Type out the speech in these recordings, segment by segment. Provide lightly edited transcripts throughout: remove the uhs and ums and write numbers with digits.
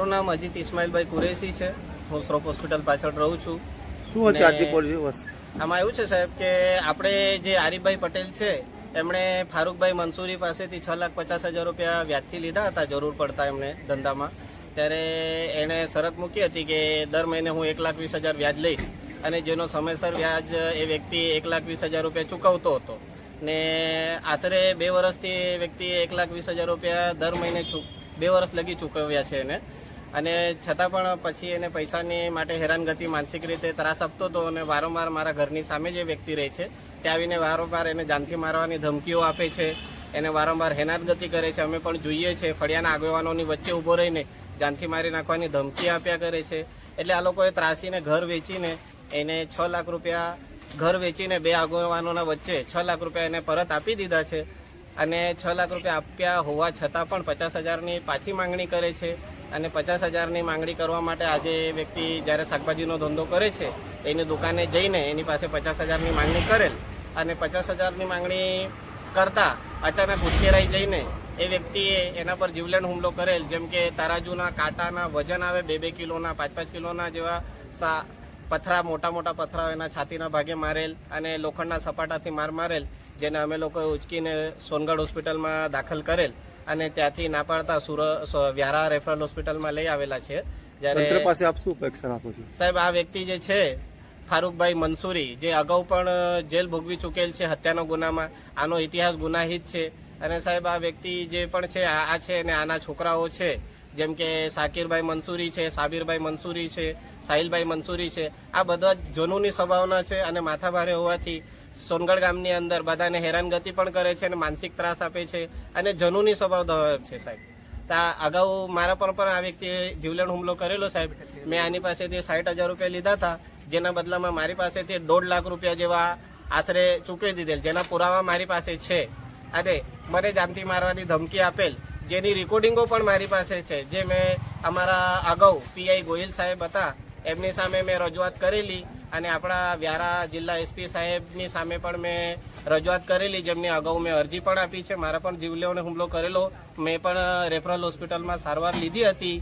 મારું નામ અજીત ઇસ્માઇલભાઈ કુરેશી છે। હું શ્રોપ હોસ્પિટલ પાછળ રહું છું। શું હતી આજની પોલીસ? આમાં એવું છે સાહેબ કે આપણે જે આરીફભાઈ પટેલ છે એમણે ફારૂકભાઈ મંસૂરી પાસેથી 6,50,000 રૂપિયા વ્યાજથી લીધા હતા જરૂર પડતા એમને ધંધામાં। ત્યારે એણે શરત મૂકી હતી કે દર મહિને હું 1,20,000 વ્યાજ લઈશ અને જેનો સમયસર વ્યાજ એ વ્યક્તિ 1,20,000 રૂપિયા ચૂકવતો હતો ને આશરે 2 વર્ષથી એ વ્યક્તિએ 1,20,000 રૂપિયા દર મહિને 2 વર્ષ લગી ચૂકવ્યા છે એને। અને છતાં પણ પછી એને પૈસાની માટે હેરાનગતિ માનસિક રીતે ત્રાસ આપતો હતો અને વારંવાર મારા ઘરની સામે જે વ્યક્તિ રહે છે તે આવીને વારંવાર એને જાનથી મારવાની ધમકીઓ આપે છે, એને વારંવાર હેરાનગતિ કરે છે। અમે પણ જોઈએ છીએ ફળિયાના આગેવાનોની વચ્ચે ઊભો રહીને જાનથી મારી નાખવાની ધમકી આપ્યા કરે છે। એટલે આ લોકોએ ત્રાસીને ઘર વેચીને એને 6 લાખ રૂપિયા ઘર વેચીને 2 આગેવાનોના વચ્ચે 6 લાખ રૂપિયા એને પરત આપી દીધા છે અને 6 લાખ રૂપિયા આપ્યા હોવા છતાં પણ 50,000ની પાછી માંગણી કરે છે। અને 50,000ની માંગણી કરવા માટે આજે વ્યક્તિ જ્યારે શાકભાજીનો ધંધો કરે છે એની દુકાને જઈને એની પાસે 50,000ની માંગણી કરેલ અને 50,000ની માંગણી કરતા અચાનક ઉશ્કેરાઈ જઈને એ વ્યક્તિએ એના પર જીવલેણ હુમલો કરેલ। જેમ કે તરાજુના કાંટાના વજન આવે 2-2 કિલોના 5-5 કિલોના જેવા પથરા, મોટા મોટા પથરાઓ એના છાતીના ભાગે મારેલ અને લોખંડના સપાટાથી મારેલ, જેને અમે લોકોએ ઉચકીને સોનગઢ હોસ્પિટલમાં દાખલ કરેલ અને ત્યાંથી ના પાડતા વ્યારા રેફરલ હોસ્પિટલમાં લઈ આવેલા છે। તંત્ર પાસે આપ શું અપેક્ષા રાખો છો? સાહેબ, આ વ્યક્તિ જે છે ફારૂકભાઈ મંસૂરી, જે અગાઉ પણ જેલ ભોગવી ચૂકેલ છે હત્યાનો ગુનામાં, આનો ઇતિહાસ ગુનાહિત છે। અને સાહેબ આ વ્યક્તિ જે પણ છે આ છે અને આના છોકરાઓ છે જેમ કે સાકિરભાઈ મંસૂરી છે, સાબિરભાઈ મંસૂરી છે, સાહિલભાઈ મંસૂરી છે, આ બધા જનૂની સ્વભાવના છે અને માથાભારે હોવાથી સોનગઢ ગામની અંદર બધાને હેરાનગતિ પણ કરે છે અને માનસિક ત્રાસ આપે છે અને જનૂની સ્વભાવ ધરાવે છે સાહેબ। અગાઉ મારા પર પણ આ વ્યક્તિએ જીવલેણ હુમલો કરેલો સાહેબ। મેં આની પાસેથી 60,000 રૂપિયા લીધા હતા, જેના બદલામાં મારી પાસેથી 1.5 લાખ રૂપિયા જેવા આશરે ચૂકવી દીધેલ, જેના પુરાવા મારી પાસે છે અને મને જાનથી મારવાની ધમકી આપેલ, જેની રેકોર્ડિંગો પણ મારી પાસે છે, જે મેં અમારા અગાઉ પીઆઈ ગોહિલ સાહેબ હતા એમની સામે મેં રજૂઆત કરેલી અને આપણા વ્યારા જિલ્લા એસપી સાહેબની સામે પણ મેં રજૂઆત કરેલી, જેમની અગાઉ મેં અરજી પણ આપી છે। મારા પણ જીવલેણ હુમલો કરેલો, મેં પણ રેફરલ હોસ્પિટલમાં સારવાર લીધી હતી।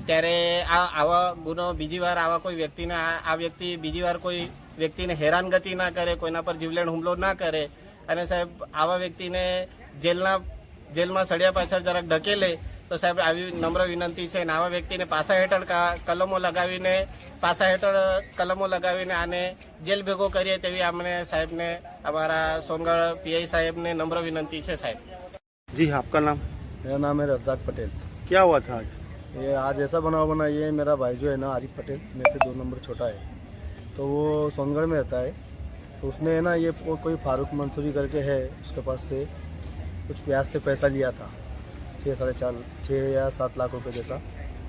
ત્યારે આવા ગુનો બીજી વાર આવા કોઈ વ્યક્તિને આ વ્યક્તિ બીજી વાર કોઈ વ્યક્તિને હેરાનગતિ ના કરે, કોઈના પર જીવલેણ હુમલો ના કરે અને સાહેબ આવા વ્યક્તિને જેલમાં સળિયા પાછળ જરાક ઢકેલે તો સાહેબ આવી નમ્ર વિનંતી છે। આવા વ્યક્તિને પાસા હેઠળ કલમો લગાવીને આને જેલ ભેગો કરીએ તેવી અમને સાહેબને, અમારા સોનગઢ પીઆઈ સાહેબને નમ્ર વિનંતી છે સાહેબ। जी आपका नाम? मेरा नाम है रफ़्ज़ाक पटेल। क्या हुआ था आज? ये आज ऐसा बनाव बना, ये मेरा भाई जो है ना आरिफ पटेल, मेरे से 2 नंबर छोटा है, तो वो सोनगढ़ में रहता है। तो उसने है ना ये कोई फारूक मंसूरी करके है, उसके पास से कुछ ब्याज से पैसा लिया था 6 या 7 लाख रुपए जैसा।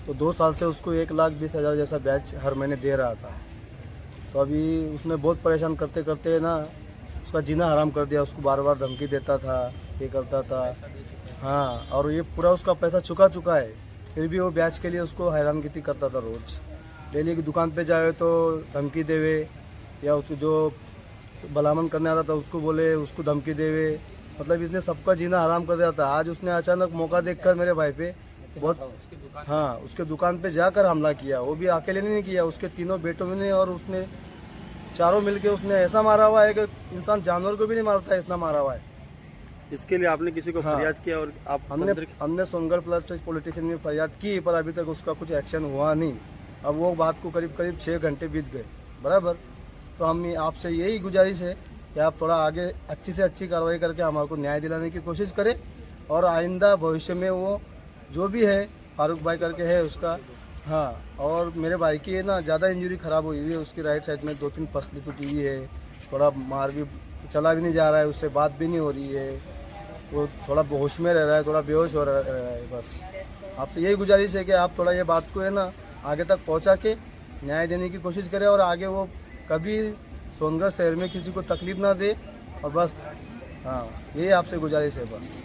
तो 2 साल से उसको 1,20,000 जैसा ब्याज हर महीने दे रहा था। तो अभी उसने बहुत परेशान करते करते ना उसका जीना हराम कर दिया। उसको बार बार धमकी देता था, ये करता था। हाँ, और ये पूरा उसका पैसा चुका है, फिर भी वो ब्याज के लिए उसको हैरानगी करता था। रोज डेली की दुकान पे जाए तो धमकी देवे, या उसको जो भलामन करने आता था उसको बोले, उसको धमकी देवे, मतलब इसने सबका जीना हराम कर दिया था। आज उसने अचानक मौका देखकर मेरे भाई पे बहुत, हाँ, उसके दुकान पे जाकर हमला किया। वो भी अकेले नहीं किया, उसके 3 बेटों में ने, और उसने चारों मिलके उसने ऐसा मारा हुआ है कि इंसान जानवर को भी नहीं मारता है, इतना मारा हुआ है। इसके लिए आपने किसी को फरियाद किया? और आप हमने सोनगढ़ पुलिस स्टेशन में फरियाद की, पर अभी तक उसका कुछ एक्शन हुआ नहीं। अब वो बात को करीब 6 घंटे बीत गए बराबर। तो हम आपसे यही गुजारिश है कि आप थोड़ा आगे अच्छी से अच्छी कार्रवाई करके हमारे को न्याय दिलाने की कोशिश करें, और आइंदा भविष्य में वो जो भी है फारूक भाई करके है उसका, हाँ। और मेरे भाई की है ना ज़्यादा इंजरी खराब हुई है, उसकी राइट साइड में 2-3 पसली टूटी हुई है, थोड़ा मार भी, चला भी नहीं जा रहा है, उससे बात भी नहीं हो रही है, वो थोड़ा होश में रह रहा है, थोड़ा बेहोश हो रहा है। बस आपसे यही गुजारिश है कि आप थोड़ा ये बात को है ना आगे तक पहुंचा के न्याय देने की कोशिश करें, और आगे वो कभी सोनगढ़ शहर में किसी को तकलीफ ना दे। और बस हाँ, यही आपसे गुजारिश है बस।